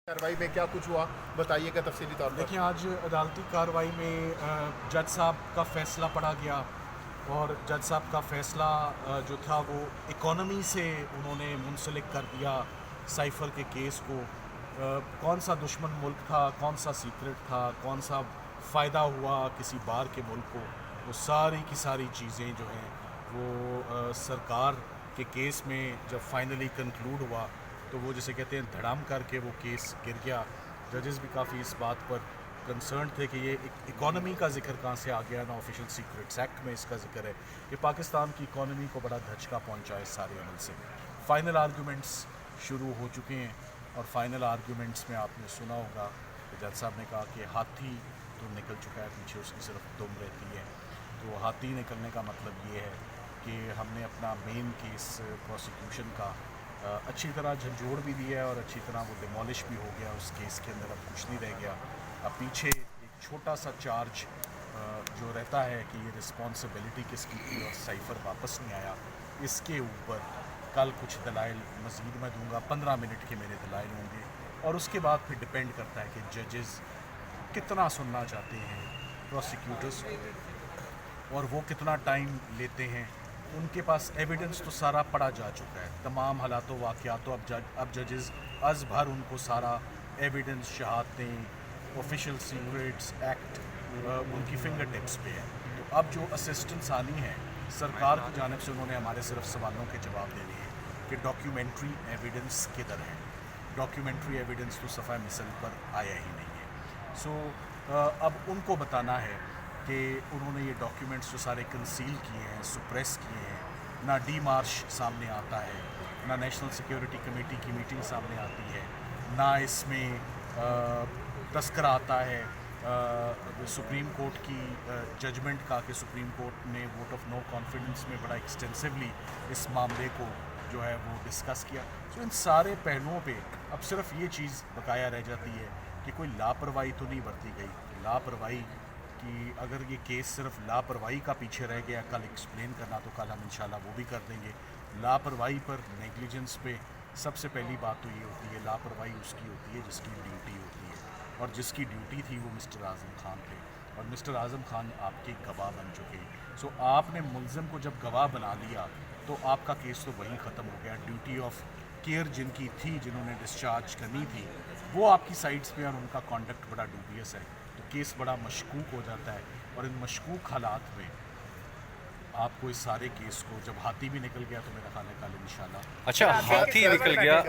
कार्रवाई में क्या कुछ हुआ बताइएगा तफसीली तौर पर। देखिए, आज अदालती कार्रवाई में जज साहब का फैसला पढ़ा गया और जज साहब का फैसला जो था वो इकॉनमी से उन्होंने मुंसलिक कर दिया साइफ़र के केस को। कौन सा दुश्मन मुल्क था, कौन सा सीक्रेट था, कौन सा फ़ायदा हुआ किसी बाहर के मुल्क को, वो सारी की सारी चीज़ें जो हैं वो सरकार के केस में जब फाइनली कंक्लूड हुआ तो वो जैसे कहते हैं धड़ाम करके वो केस गिर गया। जजेस भी काफ़ी इस बात पर कंसर्न थे कि ये इकॉनमी का जिक्र कहाँ से आ गया ना, ऑफिशियल सीक्रेट्स एक्ट में इसका जिक्र है। ये पाकिस्तान की इकॉनमी को बड़ा धचका पहुंचा है इस सारे अमल से। फ़ाइनल आर्गूमेंट्स शुरू हो चुके हैं और फाइनल आर्गूमेंट्स में आपने सुना होगा कि जज साहब ने कहा कि हाथी तो निकल चुका है, पीछे उसकी सिर्फ दुम रहती है। तो हाथी निकलने का मतलब ये है कि हमने अपना मेन केस प्रोसिक्यूशन का अच्छी तरह झंझोड़ भी दिया है और अच्छी तरह वो डिमोलिश भी हो गया। उस केस के अंदर अब कुछ नहीं रह गया। अब पीछे एक छोटा सा चार्ज जो रहता है कि ये रिस्पॉन्सिबिलिटी किसकी थी और साइफ़र वापस नहीं आया, इसके ऊपर कल कुछ दलाइल मज़ीद मैं दूंगा। 15 मिनट के मेरे दलाइल होंगे और उसके बाद फिर डिपेंड करता है कि जजेस कितना सुनना चाहते हैं प्रोसिक्यूटर्स और वो कितना टाइम लेते हैं। उनके पास एविडेंस तो सारा पढ़ा जा चुका है, तमाम हालात वाक़यात। तो अब जजेस अज़ भर उनको सारा एविडेंस, शहादतें, ऑफिशियल सीक्रेट्स एक्ट उनकी फिंगर टिप्स पे है। तो अब जो असिस्टेंट्स आनी है सरकार की जानिब से, उन्होंने हमारे सिर्फ सवालों के जवाब देने हैं कि डॉक्यूमेंट्री एविडेंस किधर है। डॉक्यूमेंट्री एविडेंस तो सफ़ा मिसल पर आया ही नहीं है। सो अब उनको बताना है कि उन्होंने ये डॉक्यूमेंट्स जो सारे कंसील किए हैं, सुप्रेस किए हैं, ना डी मार्च सामने आता है, ना नेशनल सिक्योरिटी कमेटी की मीटिंग सामने आती है, ना इसमें तस्करा आता है सुप्रीम कोर्ट की जजमेंट का कि सुप्रीम कोर्ट ने वोट ऑफ नो कॉन्फिडेंस में बड़ा एक्सटेंसिवली इस मामले को जो है वो डिस्कस किया। तो इन सारे पहलुओं पे अब सिर्फ ये चीज़ बकाया रह जाती है कि कोई लापरवाही तो नहीं बरती गई। लापरवाही कि अगर ये केस सिर्फ लापरवाही का पीछे रह गया कल एक्सप्लेन करना, तो कल हम इंशाल्लाह वो भी कर देंगे। लापरवाही पर, नेग्लिजेंस पे सबसे पहली बात तो ये होती है, लापरवाही उसकी होती है जिसकी ड्यूटी होती है, और जिसकी ड्यूटी थी वो मिस्टर आज़म खान थे और मिस्टर आज़म खान आपके गवाह बन चुके। सो आपने मुल्ज़िम को जब गवाह बना लिया तो आपका केस तो वहीं ख़त्म हो गया। ड्यूटी ऑफ केयर जिनकी थी, जिन्होंने डिस्चार्ज करनी थी, वो आपकी साइड्स पे और उनका कॉन्डक्ट बड़ा डूबियस है, तो केस बड़ा मशकूक हो जाता है। और इन मशकूक हालात में आपको इस सारे केस को, जब हाथी भी निकल गया तो मेरा ख्याल है कल इंशाल्लाह। अच्छा, हाथी निकल गया,